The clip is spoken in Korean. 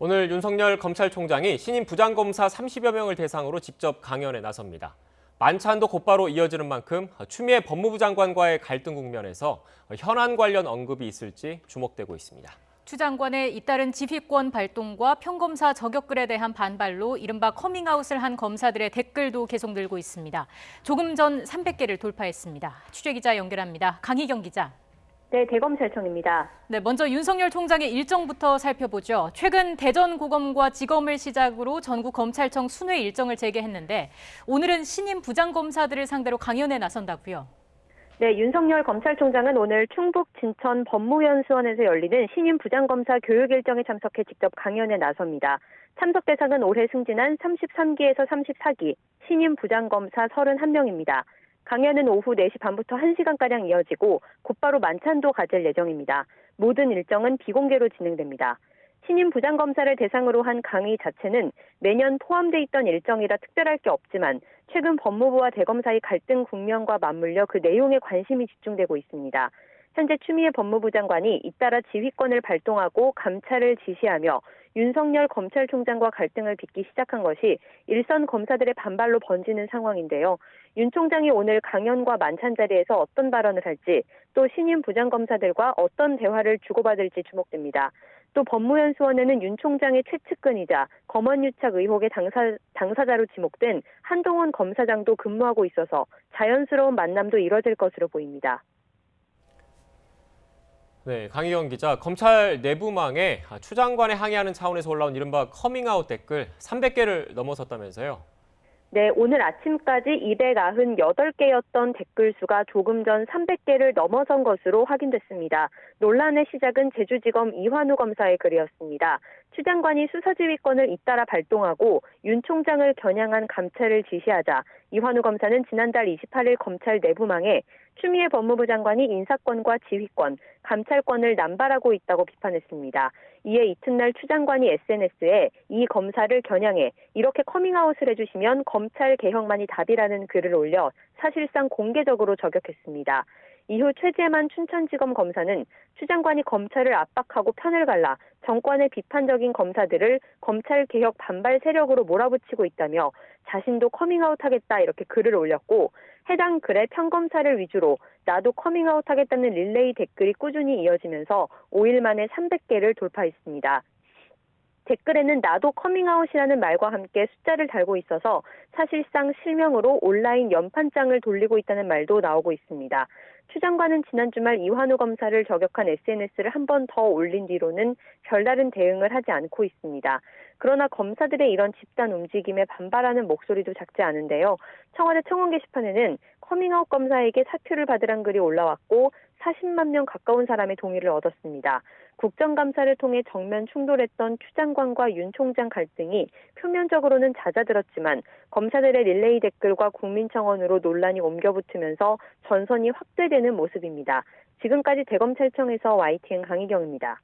오늘 윤석열 검찰총장이 신임 부장검사 30여 명을 대상으로 직접 강연에 나섭니다. 만찬도 곧바로 이어지는 만큼 추미애 법무부 장관과의 갈등 국면에서 현안 관련 언급이 있을지 주목되고 있습니다. 추 장관의 잇따른 지휘권 발동과 평검사 저격글에 대한 반발로 이른바 커밍아웃을 한 검사들의 댓글도 계속 늘고 있습니다. 조금 전 300개를 돌파했습니다. 취재기자 연결합니다. 강희경 기자. 네, 대검찰청입니다. 네, 먼저 윤석열 총장의 일정부터 살펴보죠. 최근 대전고검과 지검을 시작으로 전국 검찰청 순회 일정을 재개했는데 오늘은 신임 부장검사들을 상대로 강연에 나선다고요. 네, 윤석열 검찰총장은 오늘 충북 진천 법무연수원에서 열리는 신임 부장검사 교육 일정에 참석해 직접 강연에 나섭니다. 참석 대상은 올해 승진한 33기에서 34기 신임 부장검사 31명입니다. 강연은 오후 4시 반부터 1시간가량 이어지고 곧바로 만찬도 가질 예정입니다. 모든 일정은 비공개로 진행됩니다. 신임 부장검사를 대상으로 한 강의 자체는 매년 포함돼 있던 일정이라 특별할 게 없지만 최근 법무부와 대검사의 갈등 국면과 맞물려 그 내용에 관심이 집중되고 있습니다. 현재 추미애 법무부 장관이 잇따라 지휘권을 발동하고 감찰을 지시하며 윤석열 검찰총장과 갈등을 빚기 시작한 것이 일선 검사들의 반발로 번지는 상황인데요. 윤 총장이 오늘 강연과 만찬 자리에서 어떤 발언을 할지 또 신임 부장검사들과 어떤 대화를 주고받을지 주목됩니다. 또 법무연수원에는 윤 총장의 최측근이자 검언유착 의혹의 당사자로 지목된 한동훈 검사장도 근무하고 있어서 자연스러운 만남도 이뤄질 것으로 보입니다. 네, 강희경 기자, 검찰 내부망에 추 장관에 항의하는 차원에서 올라온 이른바 커밍아웃 댓글 300개를 넘어섰다면서요? 네, 오늘 아침까지 298개였던 댓글 수가 조금 전 300개를 넘어선 것으로 확인됐습니다. 논란의 시작은 제주지검 이환우 검사의 글이었습니다. 추 장관이 수사지휘권을 잇따라 발동하고 윤 총장을 겨냥한 감찰을 지시하자 이환우 검사는 지난달 28일 검찰 내부망에 추미애 법무부 장관이 인사권과 지휘권, 감찰권을 남발하고 있다고 비판했습니다. 이에 이튿날 추 장관이 SNS에 이 검사를 겨냥해 이렇게 커밍아웃을 해주시면 검찰 개혁만이 답이라는 글을 올려 사실상 공개적으로 저격했습니다. 이후 최재만 춘천지검 검사는 추 장관이 검찰을 압박하고 편을 갈라 정권의 비판적인 검사들을 검찰개혁 반발 세력으로 몰아붙이고 있다며 자신도 커밍아웃하겠다 이렇게 글을 올렸고 해당 글에 평검사를 위주로 나도 커밍아웃하겠다는 릴레이 댓글이 꾸준히 이어지면서 5일 만에 300개를 돌파했습니다. 댓글에는 나도 커밍아웃이라는 말과 함께 숫자를 달고 있어서 사실상 실명으로 온라인 연판장을 돌리고 있다는 말도 나오고 있습니다. 추 장관은 지난 주말 이환우 검사를 저격한 SNS를 한 번 더 올린 뒤로는 별다른 대응을 하지 않고 있습니다. 그러나 검사들의 이런 집단 움직임에 반발하는 목소리도 작지 않은데요. 청와대 청원 게시판에는 커밍아웃 검사에게 사표를 받으란 글이 올라왔고 40만 명 가까운 사람의 동의를 얻었습니다. 국정감사를 통해 정면 충돌했던 추 장관과 윤 총장 갈등이 표면적으로는 잦아들었지만 검사들의 릴레이 댓글과 국민청원으로 논란이 옮겨붙으면서 전선이 확대되는 모습입니다. 지금까지 대검찰청에서 YTN 강희경입니다.